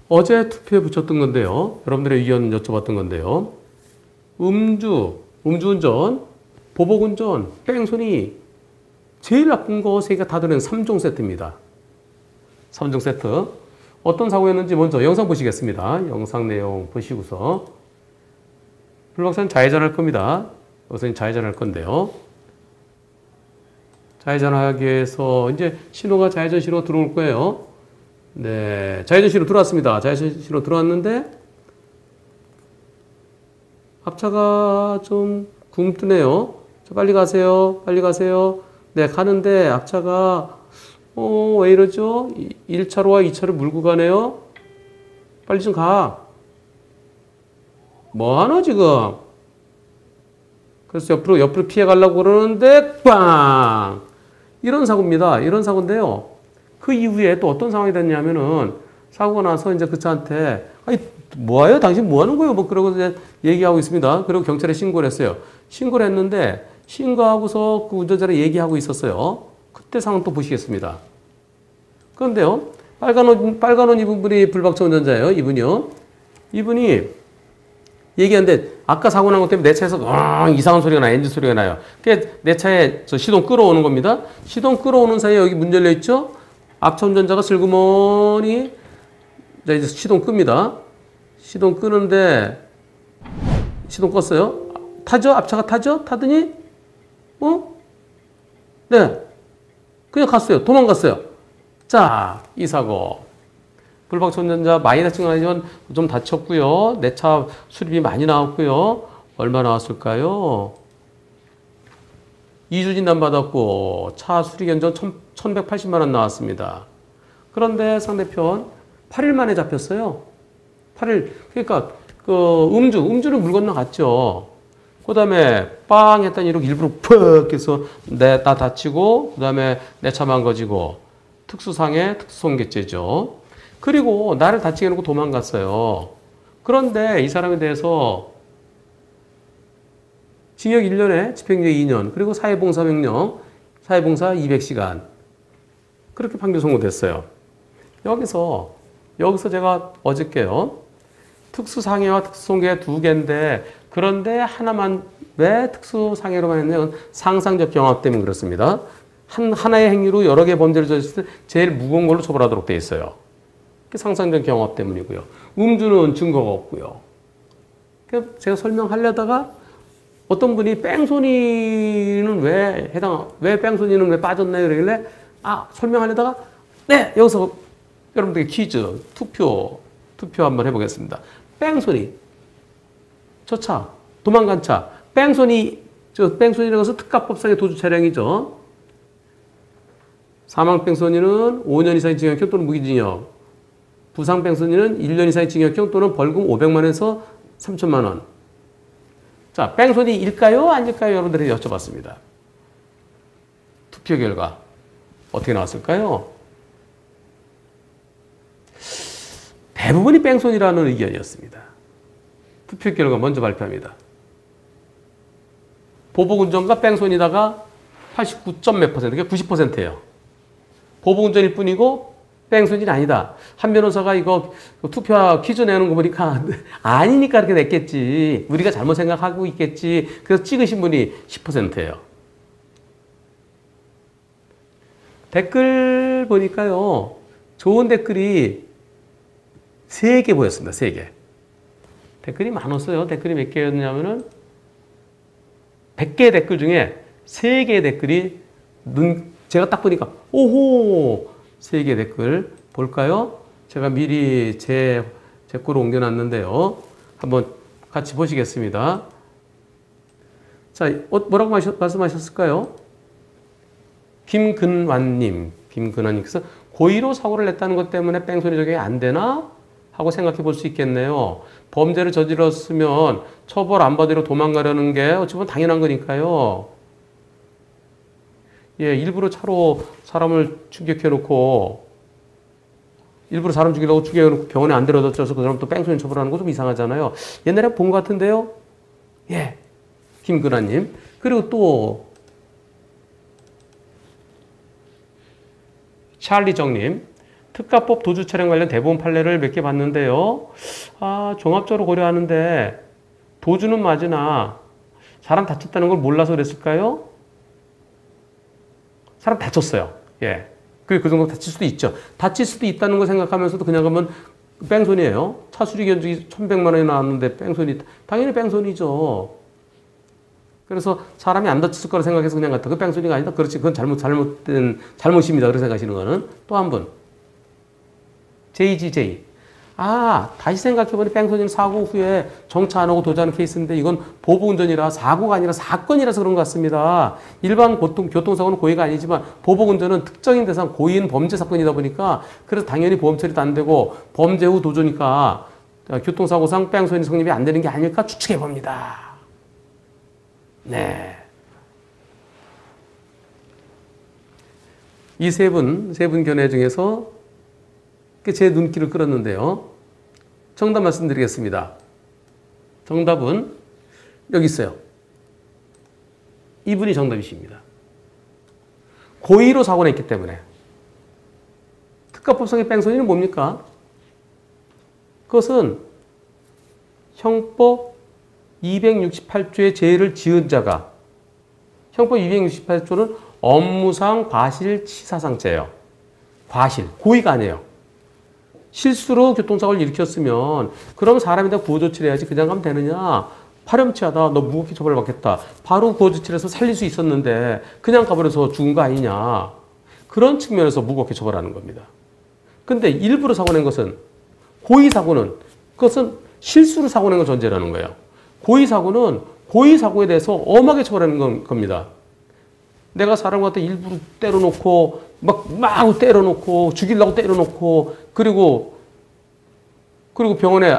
어제 투표에 붙였던 건데요. 여러분들의 의견 여쭤봤던 건데요. 음주운전, 보복운전, 뺑소니 제일 나쁜 거 세 개가 다 들어있는 3종 세트입니다. 3종 세트. 어떤 사고였는지 먼저 영상 보시겠습니다. 영상 내용 보시고서 불박사는 좌회전할 겁니다. 여기서 좌회전할 건데요. 좌회전하기 위해서 이제 신호가 좌회전 신호 들어올 거예요. 네, 좌회전 신호 들어왔습니다. 좌회전 신호 들어왔는데 앞차가 좀 굼뜨네요. 자, 빨리 가세요. 빨리 가세요. 네, 가는데 앞차가 왜 이러죠? 1차로와 2차로 물고 가네요. 빨리 좀 가. 뭐하나 지금? 그래서 옆으로 피해 가려고 그러는데 빵! 이런 사고입니다. 이런 사고인데요. 그 이후에 또 어떤 상황이 됐냐면은 사고가 나서 이제 그 차한테 아니 뭐예요? 당신 뭐 하는 거예요? 뭐 그러고 이제 얘기하고 있습니다. 그리고 경찰에 신고를 했어요. 신고를 했는데 신고하고서 그 운전자를 얘기하고 있었어요. 그때 상황 또 보시겠습니다. 그런데요. 빨간 옷 입은 분이 불박차 운전자예요. 이분이 얘기하는데 아까 사고 난 것 때문에 내 차에서 이상한 소리가 나요. 엔진 소리가 나요. 그러니까 내 차에 저 시동 끌어오는 겁니다. 시동 끌어오는 사이에 여기 문 열려 있죠? 앞차 운전자가 슬그머니 이제 시동 끕니다. 시동 끄는데 시동 껐어요. 타죠? 앞차가 타죠? 타더니 네. 그냥 갔어요. 도망갔어요. 자, 이 사고. 불박차 운전자 많이 다친 건 아니지만 좀 다쳤고요. 내 차 수리비 많이 나왔고요. 얼마 나왔을까요? 2주 진단 받았고 차 수리 견적 1,180만 원 나왔습니다. 그런데 상대편 8일 만에 잡혔어요. 8일. 그러니까 그 음주를 물 건너갔죠. 그 다음에 빵 했더니 이렇게 일부러 퍽 해서 나 다치고 그 다음에 내 차 망가지고 특수상해 특수손괴죄죠. 그리고 나를 다치게 해놓고 도망갔어요. 그런데 이 사람에 대해서 징역 1년에 집행유예 2년 그리고 사회봉사 200시간 그렇게 판결 선고됐어요. 여기서 제가 어저께요. 특수상해와 특수손괴 두 개인데 그런데 하나만 왜 특수상해로만 했냐면 상상적 경합 때문에 그렇습니다. 하나의 행위로 여러 개의 범죄를 저질렀을 때 제일 무거운 걸로 처벌하도록 돼 있어요. 상상적 경합 때문이고요. 음주는 증거가 없고요. 제가 설명하려다가 어떤 분이 뺑소니는 왜 뺑소니는 왜 빠졌나요? 그러길래 설명하려다가 네, 여기서 여러분들께 퀴즈, 투표 한번 해보겠습니다. 뺑소니. 저 차, 도망간 차. 뺑소니라고 해서 특가법상의 도주 차량이죠. 사망 뺑소니는 5년 이상의 징역형 또는 무기징역. 부상 뺑소니는 1년 이상의 징역형 또는 벌금 500만 원에서 3천만 원. 자, 뺑소니일까요? 아닐까요? 여러분들이 여쭤봤습니다. 투표 결과 어떻게 나왔을까요? 대부분이 뺑소니라는 의견이었습니다. 투표 결과 먼저 발표합니다. 보복운전과 뺑소니다가 89점 몇 퍼센트, 그러니까 90%예요. 보복운전일 뿐이고 뺑소니는 아니다. 한 변호사가 이거 투표 퀴즈 내는 거 보니까 아니니까 그렇게 냈겠지. 우리가 잘못 생각하고 있겠지. 그래서 찍으신 분이 10%예요. 댓글 보니까요. 좋은 댓글이 3개 보였습니다. 3개. 댓글이 많았어요. 댓글이 몇 개였냐면은 100개의 댓글 중에 3개의 댓글이 제가 딱 보니까 오호 3개의 댓글 볼까요? 제가 미리 제 거로 옮겨놨는데요. 한번 같이 보시겠습니다. 자, 뭐라고 말씀하셨을까요? 김근환님께서 고의로 사고를 냈다는 것 때문에 뺑소니 적용이 안 되나? 하고 생각해 볼 수 있겠네요. 범죄를 저질렀으면 처벌 안 받으려 도망가려는 게 어찌보면 당연한 거니까요. 예, 일부러 차로 사람을 충격해놓고 일부러 사람 죽이려고 죽여놓고 병원에 안 데려다줘서 그 사람 또 뺑소니 처벌하는 거 좀 이상하잖아요. 옛날에 본 것 같은데요. 예, 김근아님. 그리고 또 찰리정님. 특가법 도주 차량 관련 대법원 판례를 몇 개 봤는데요. 종합적으로 고려하는데 도주는 맞으나 사람 다쳤다는 걸 몰라서 그랬을까요? 사람 다쳤어요. 예. 그 정도 다칠 수도 있죠. 다칠 수도 있다는 거 생각하면서도 그냥 하면 뺑소니예요. 차수리 견적이 1,100만 원이 나왔는데 뺑소니, 당연히 뺑소니죠. 그래서 사람이 안 다쳤을 거라 생각해서 그냥 갔다. 그 뺑소니가 아니다. 그렇지. 그건 잘못입니다. 그렇게 생각하시는 거는. 또 한 분. JGJ. 다시 생각해보니 뺑소니는 사고 후에 정차 안 하고 도주하는 케이스인데 이건 보복운전이라 사고가 아니라 사건이라서 그런 것 같습니다. 일반 교통사고는 고의가 아니지만 보복운전은 특정인 대상 고의인 범죄 사건이다 보니까 그래서 당연히 보험 처리도 안 되고 범죄 후 도주니까 교통사고상 뺑소니 성립이 안 되는 게 아닐까 추측해봅니다. 네. 이 세 분 견해 중에서 제 눈길을 끌었는데요. 정답 말씀드리겠습니다. 정답은 여기 있어요. 이분이 정답이십니다. 고의로 사고 냈기 때문에. 특가법상의 뺑소니는 뭡니까? 그것은 형법 268조의 죄를 지은 자가, 형법 268조는 업무상 과실치사상죄예요. 과실, 고의가 아니에요. 실수로 교통사고를 일으켰으면 그럼 사람에 대한 구호조치를 해야지 그냥 가면 되느냐. 파렴치하다. 너 무겁게 처벌받겠다. 바로 구호조치를 해서 살릴 수 있었는데 그냥 가버려서 죽은 거 아니냐. 그런 측면에서 무겁게 처벌하는 겁니다. 근데 일부러 사고 낸 것은 고의사고는 그것은 실수로 사고 낸 걸 전제라는 거예요. 고의사고는 고의사고에 대해서 엄하게 처벌하는 겁니다. 내가 사람 갖다 일부러 때려놓고 막 때려놓고 죽이려고 때려놓고 그리고 병원에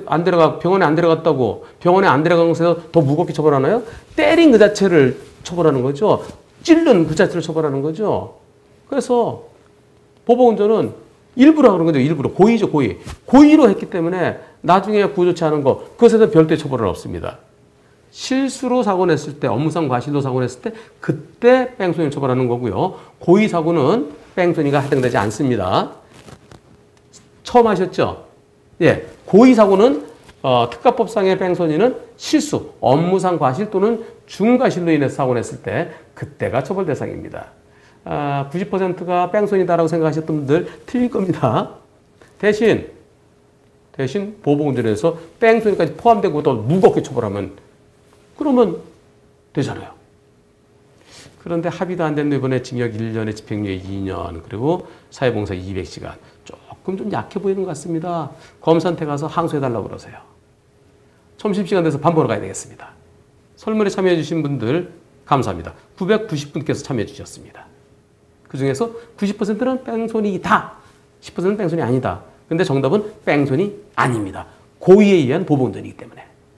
안 데려갔다고 병원에 안 데려간 것에서 더 무겁게 처벌하나요? 때린 그 자체를 처벌하는 거죠. 찔른 그 자체를 처벌하는 거죠. 그래서 보복운전은 일부러 그런 거죠. 일부러. 고의죠, 고의. 고의로 했기 때문에 나중에 구조조치하는 거 그것에 대한 별도의 처벌은 없습니다. 실수로 사고 냈을 때, 업무상 과실로 사고 냈을 때 그때 뺑소니를 처벌하는 거고요. 고의 사고는 뺑소니가 해당되지 않습니다. 처음 하셨죠? 예, 고의 사고는 특가법상의 뺑소니는 실수, 업무상 과실 또는 중과실로 인해서 사고 냈을 때 그때가 처벌 대상입니다. 90%가 뺑소니다라고 생각하셨던 분들 틀릴 겁니다. 대신 보복운전에서 뺑소니까지 포함되고 더 무겁게 처벌하면 그러면 되잖아요. 그런데 합의도 안 됐는데 이번에 징역 1년에 집행유예 2년 그리고 사회봉사 200시간 조금 좀 약해 보이는 것 같습니다. 검사한테 가서 항소해달라고 그러세요. 점심시간 돼서 밥 먹으러 가야 되겠습니다. 설문에 참여해 주신 분들 감사합니다. 990분께서 참여해 주셨습니다. 그중에서 90%는 뺑소니다. 10%는 뺑소니 아니다. 근데 정답은 뺑소니 아닙니다. 고의에 의한 보복운전이기 때문에.